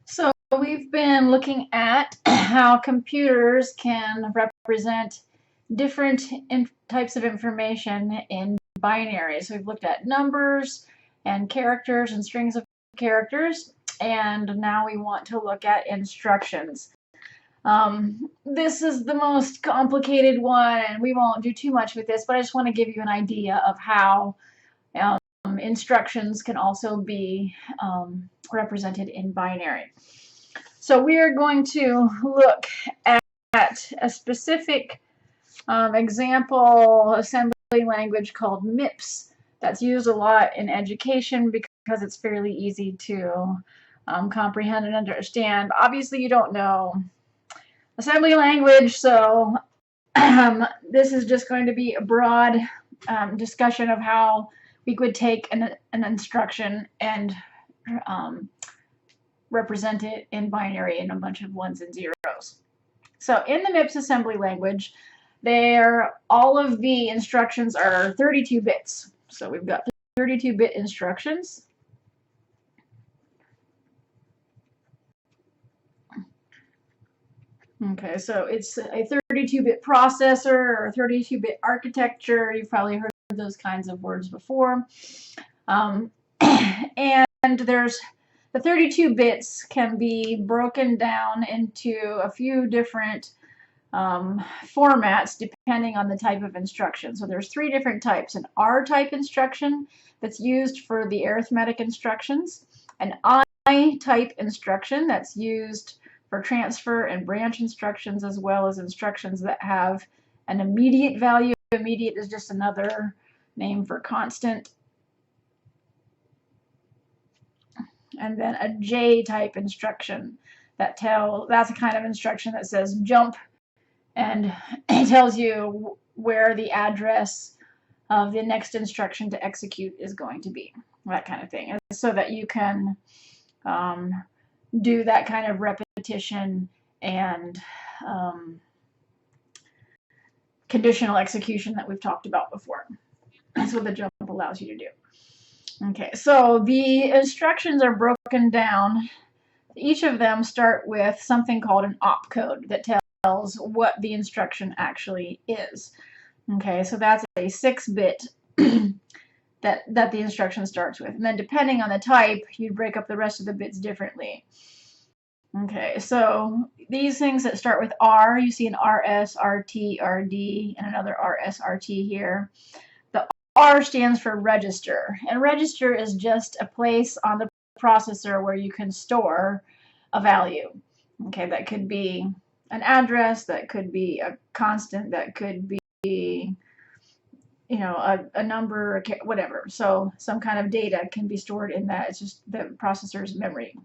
So we've been looking at how computers can represent different types of information in binary. So we've looked at numbers and characters and strings of characters, and now we want to look at instructions. This is the most complicated one, and we won't do too much with this, but I just want to give you an idea of how instructions can also be represented in binary. So we are going to look at a specific example assembly language called MIPS that's used a lot in education because it's fairly easy to comprehend and understand. Obviously, you don't know assembly language, so this is just going to be a broad discussion of how we could take an instruction and represent it in binary in a bunch of ones and zeros. So in the MIPS assembly language, all of the instructions are 32 bits. So we've got 32-bit instructions. Okay, so it's a 32-bit processor or 32-bit architecture. You've probably heard those kinds of words before. And there's the 32 bits can be broken down into a few different formats depending on the type of instruction. So there's 3 different types: an R-type instruction that's used for the arithmetic instructions, an I-type instruction that's used for transfer and branch instructions, as well as instructions that have an immediate value. Immediate is just another name for constant. And then a J-type instruction that's a kind of instruction that says jump, and it tells you where the address of the next instruction to execute is going to be, that kind of thing, so that you can do that kind of repetition and conditional execution that we've talked about before. That's what the jump allows you to do. Okay, so the instructions are broken down. Each of them start with something called an opcode that tells what the instruction actually is. Okay, so that's a 6-bit that the instruction starts with. And then depending on the type, you break up the rest of the bits differently. Okay, so these things that start with R, you see an RS, RT, RD, and another RS, RT here. The R stands for register, and register is just a place on the processor where you can store a value. Okay, that could be an address, that could be a constant, that could be, you know, a number, whatever. So some kind of data can be stored in that. It's just the processor's memory.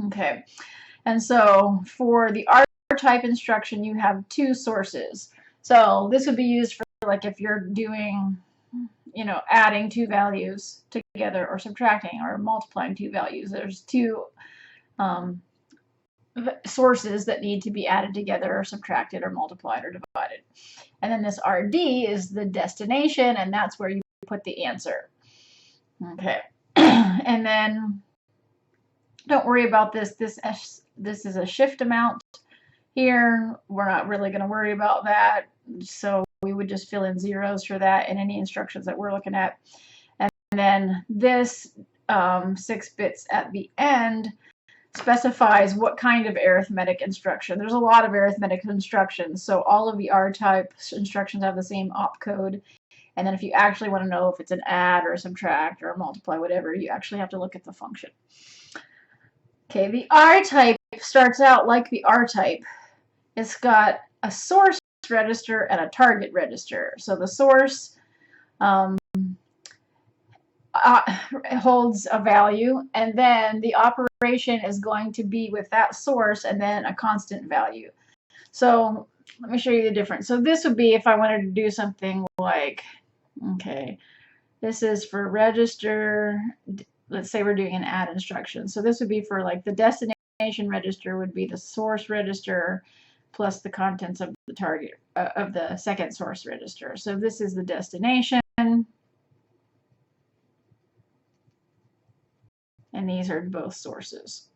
Okay, and so for the R-type instruction, you have 2 sources. So this would be used for, like, if you're doing, you know, adding 2 values together, or subtracting or multiplying 2 values. There's 2 sources that need to be added together, or subtracted, or multiplied, or divided. And then this RD is the destination, and that's where you put the answer. Okay, and then don't worry about this. This is a shift amount here. We're not really going to worry about that. So we would just fill in zeros for that in any instructions that we're looking at. And then this 6 bits at the end specifies what kind of arithmetic instruction. There's a lot of arithmetic instructions, so all of the R-type instructions have the same opcode. And then if you actually want to know if it's an add or a subtract or a multiply, whatever, you actually have to look at the function. Okay, the I-type starts out like the R-type. It's got a source register and a target register. So the source holds a value, and then the operation is going to be with that source and then a constant value. So let me show you the difference. So this would be if I wanted to do something like, okay, this is for register. Let's say we're doing an add instruction. So this would be for, like, the destination register would be the source register plus the contents of the target of the second source register. So this is the destination, and these are both sources.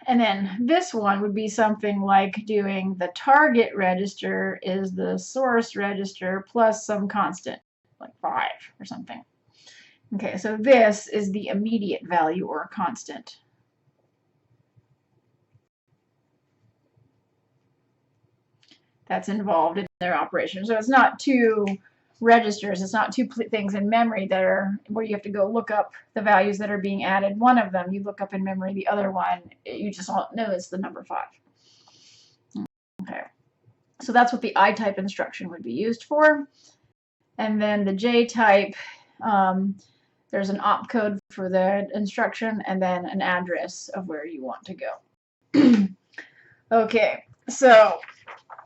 And then this one would be something like doing the target register is the source register plus some constant, like 5 or something. Okay, so this is the immediate value or a constant. That's involved in their operation. So it's not two registers, it's not two things in memory that are where you have to go look up the values that are being added. One of them you look up in memory, the other one you just know it's the number 5. Okay, so that's what the I-type instruction would be used for. And then the J-type, there's an opcode for the instruction and then an address of where you want to go. Okay, so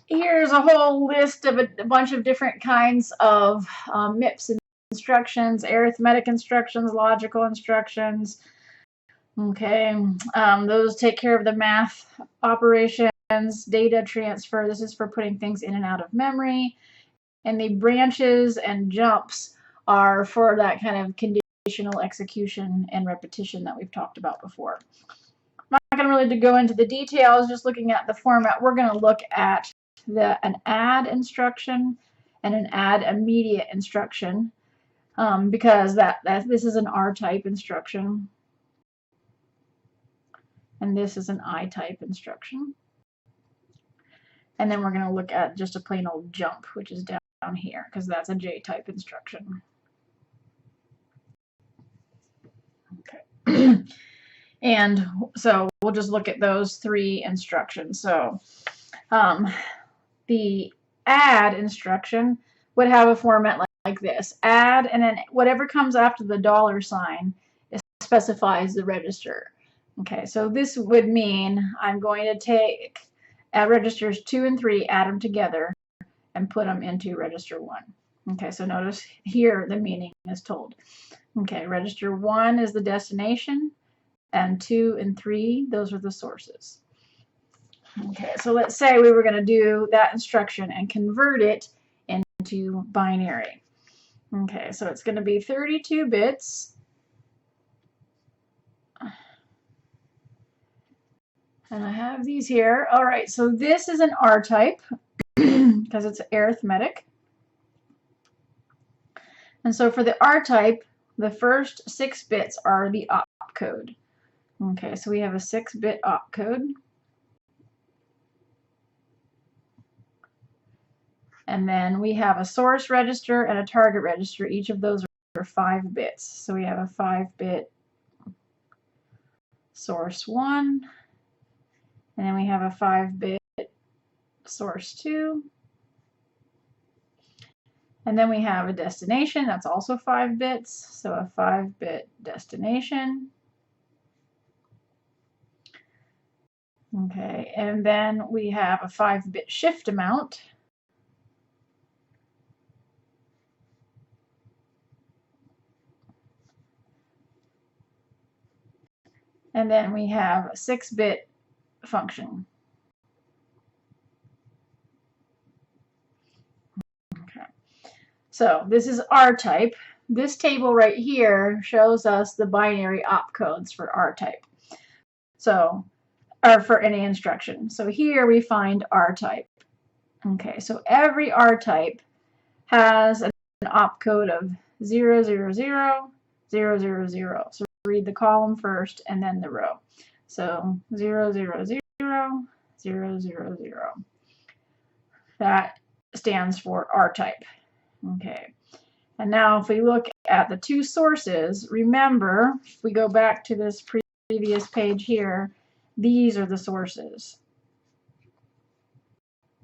here's a whole list of a bunch of different kinds of MIPS instructions, arithmetic instructions, logical instructions. Okay, those take care of the math operations, data transfer. This is for putting things in and out of memory. And the branches and jumps are for that kind of conditional execution and repetition that we've talked about before. I'm not going to really go into the details, just looking at the format. We're going to look at an add instruction and an add immediate instruction because this is an R-type instruction and this is an I-type instruction. And then we're going to look at just a plain old jump, which is down here because that's a J-type instruction. Okay. And so we'll just look at those 3 instructions. So the add instruction would have a format like this. Add, and then whatever comes after the $sign specifies the register. Okay, so this would mean I'm going to take registers 2 and 3, add them together, and put them into register 1. Okay, so notice here the meaning is told. Okay, register 1 is the destination, and 2 and 3, those are the sources. Okay, so let's say we were going to do that instruction and convert it into binary. Okay, so it's going to be 32 bits. And I have these here. All right, so this is an R-type because it's arithmetic. And so for the R-type, the first 6 bits are the opcode. Okay, so we have a 6-bit opcode. And then we have a source register and a target register. Each of those are 5 bits. So we have a 5-bit source 1. And then we have a 5-bit source 2. And then we have a destination. That's also 5 bits. So a 5-bit destination. Okay, and then we have a 5-bit shift amount. And then we have a 6-bit function. Okay. So this is R-type. This table right here shows us the binary opcodes for R-type. So, or for any instruction. So here we find R-type. Okay, so every R-type has an opcode of 0, 0, 0, 0, 0, 0. So read the column first and then the row. So 0, 0, 0, 0, 0, 0, 0. That stands for R-type. Okay. And now if we look at the 2 sources, remember, if we go back to this previous page here, these are the sources.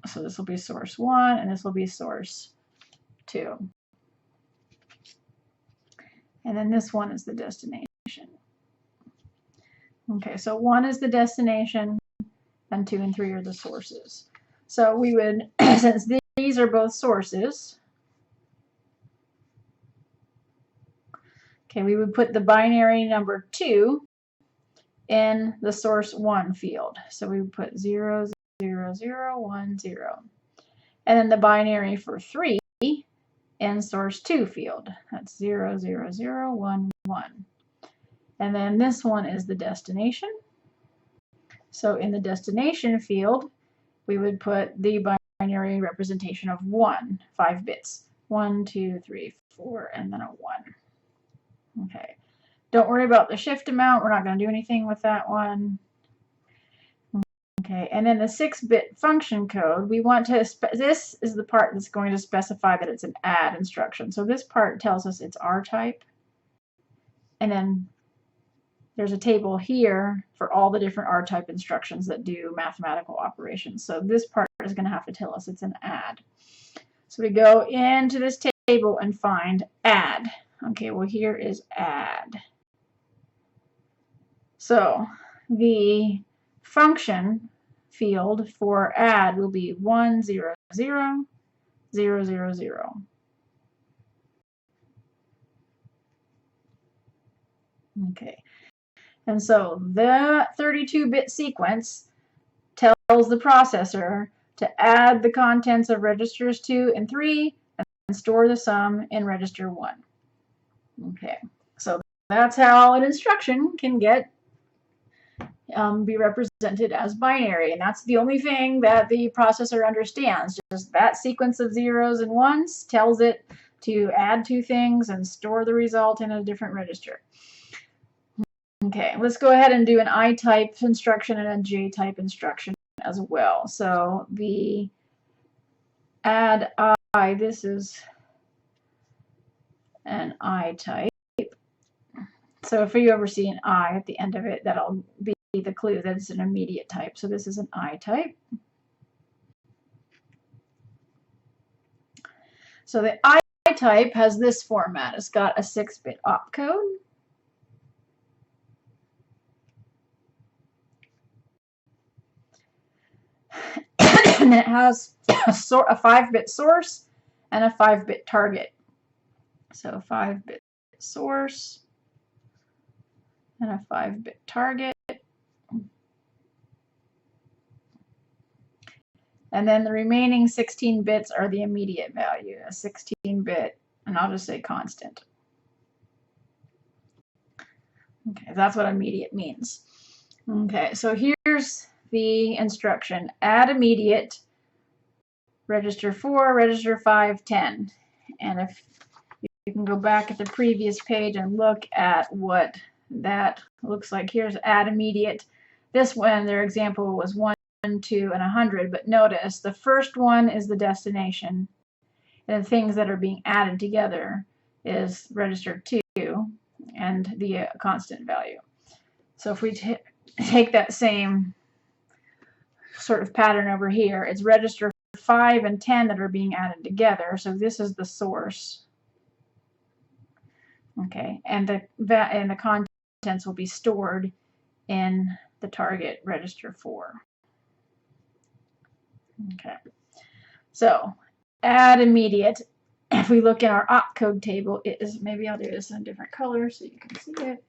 So this will be source 1 and this will be source 2. And then this one is the destination. Okay, so 1 is the destination and 2 and 3 are the sources. So we would, since these are both sources, okay, we would put the binary number 2 in the source 1 field. So we would put 0, 0, 0, 1, 0. And then the binary for 3 in source 2 field. That's 0, 0, 0, 1, 1. And then this one is the destination. So in the destination field, we would put the binary representation of 1, 5 bits. 1, 2, 3, 4, and then a 1. Okay. Don't worry about the shift amount. We're not going to do anything with that one. Okay, and then the 6-bit function code, we want to, this is the part that's going to specify that it's an add instruction. So this part tells us it's R type. And then there's a table here for all the different R type instructions that do mathematical operations. So this part is going to have to tell us it's an add. So we go into this table and find add. Okay, well here is add. So the function field for add will be 1, 0, 0, 0, 0, 0. Okay, and so the 32-bit sequence tells the processor to add the contents of registers 2 and 3 and store the sum in register 1. Okay, so that's how an instruction can get be represented as binary, and that's the only thing that the processor understands. Just that sequence of zeros and ones tells it to add 2 things and store the result in a different register. Okay, let's go ahead and do an I-type instruction and a J-type instruction as well. So the add I, this is an I-type. So if you ever see an I at the end of it, that'll be the clue that it's an immediate type. So this is an I-type. So the I-type has this format. It's got a 6-bit opcode. And it has a 5-bit source and a 5-bit target. So 5-bit source and a 5-bit target. And then the remaining 16 bits are the immediate value, a 16-bit, and I'll just say constant. Okay, that's what immediate means. Okay, so here's the instruction. Add immediate, register 4, register 5, 10. And if you can go back at the previous page and look at what that looks like. Here's add immediate. This one, their example was 1, 2, and 100, but notice the first one is the destination, and the things that are being added together is register 2 and the constant value. So if we take that same sort of pattern over here, it's register 5 and 10 that are being added together. So this is the source. Okay, and the contents will be stored in the target register 4. Okay, so add immediate. If we look in our opcode table, it is, maybe I'll do this in a different color so you can see it.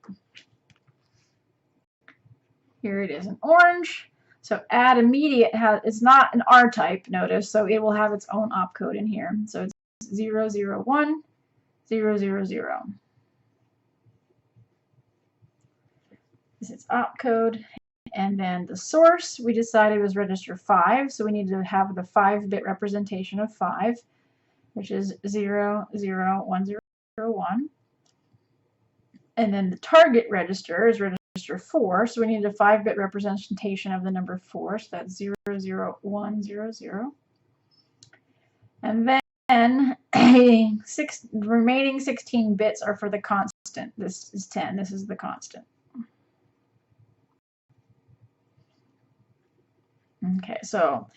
Here it is in orange. So add immediate it's not an R type, notice, so it will have its own opcode in here. So it's 0, 0, 1, 0, 0, 0. This is opcode. And then the source we decided was register 5, so we need to have the 5-bit representation of 5, which is 0, 0, 1, 0, 0, 1. And then the target register is register 4, so we need a 5-bit representation of the number 4, so that's 0, 0, 1, 0, 0. And then remaining 16 bits are for the constant. This is 10, this is the constant. Okay, so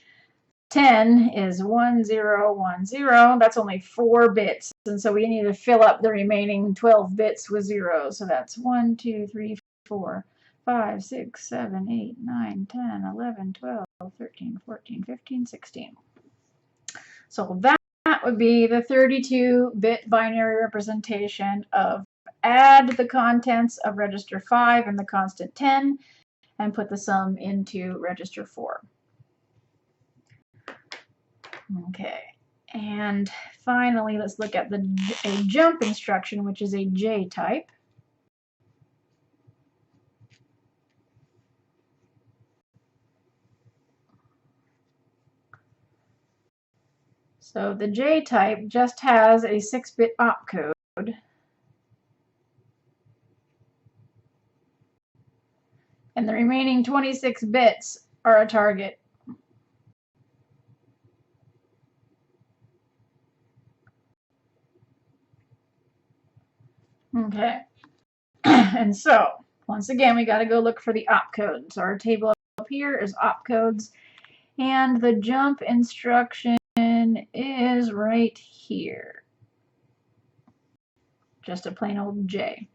10 is 1, 0, 1, 0. That's only 4 bits. And so we need to fill up the remaining 12 bits with zeros. So that's 1, 2, 3, 4, 5, 6, 7, 8, 9, 10, 11, 12, 13, 14, 15, 16. So that would be the 32-bit binary representation of add the contents of register 5 and the constant 10 and put the sum into register 4. Okay, and finally let's look at a jump instruction, which is a J type. So the J type just has a 6-bit opcode. And the remaining 26 bits are a target. Okay. And so, once again, we got to go look for the opcodes. So our table up here is opcodes. And the jump instruction is right here. Just a plain old J.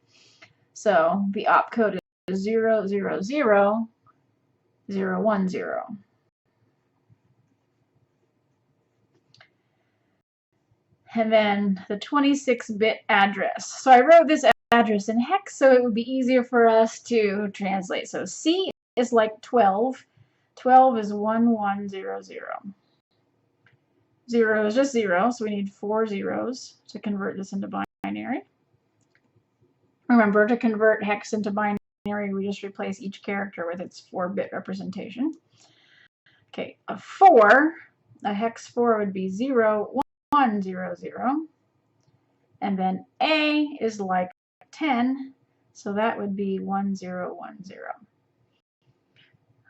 So the opcode is 000 010. And then the 26-bit address. So I wrote this address in hex so it would be easier for us to translate. So C is like 12. 12 is 1100. 0 is just 0, so we need 4 zeros to convert this into binary. Remember, to convert hex into binary, we just replace each character with its 4-bit representation. Okay, a 4, a hex 4 would be 0100. And then A is like 10, so that would be 1010.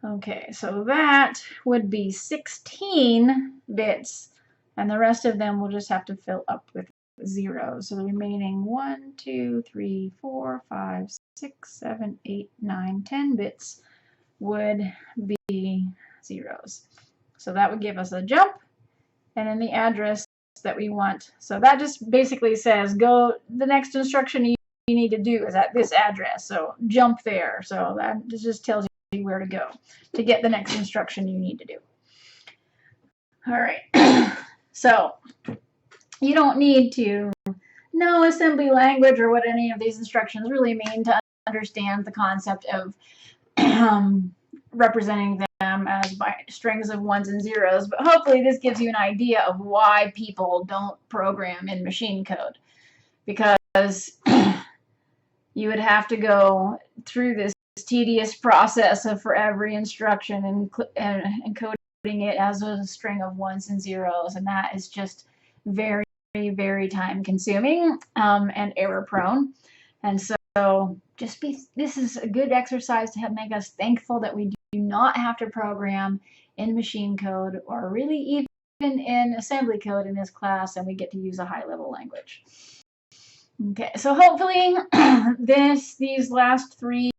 Okay, so that would be 16 bits, and the rest of them we'll just have to fill up with zeros. So the remaining 1, 2, 3, 4, 5, 6, 7, 8, 9, 10 bits would be zeros. So that would give us a jump, and then the address that we want. So that just basically says go, the next instruction you need to do is at this address. So jump there. So that just tells you where to go to get the next instruction you need to do. All right. So you don't need to know assembly language or what any of these instructions really mean to understand the concept of representing them as strings of ones and zeros, but hopefully this gives you an idea of why people don't program in machine code, because you would have to go through this tedious process of for every instruction and encoding it as a string of ones and zeros, and that is just very, very time consuming and error prone. And so this is a good exercise to make us thankful that we do not have to program in machine code or really even in assembly code in this class, and we get to use a high-level language. Okay, so hopefully these last 3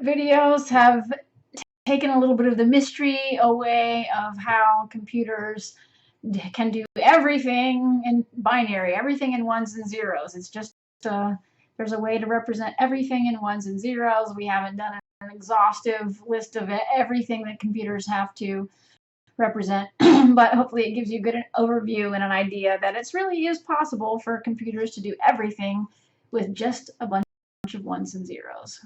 videos have taken a little bit of the mystery away of how computers can do everything in binary, everything in ones and zeros. It's just there's a way to represent everything in ones and zeros. We haven't done an exhaustive list of everything that computers have to represent, but hopefully it gives you a good overview and an idea that it really is possible for computers to do everything with just a bunch of ones and zeros.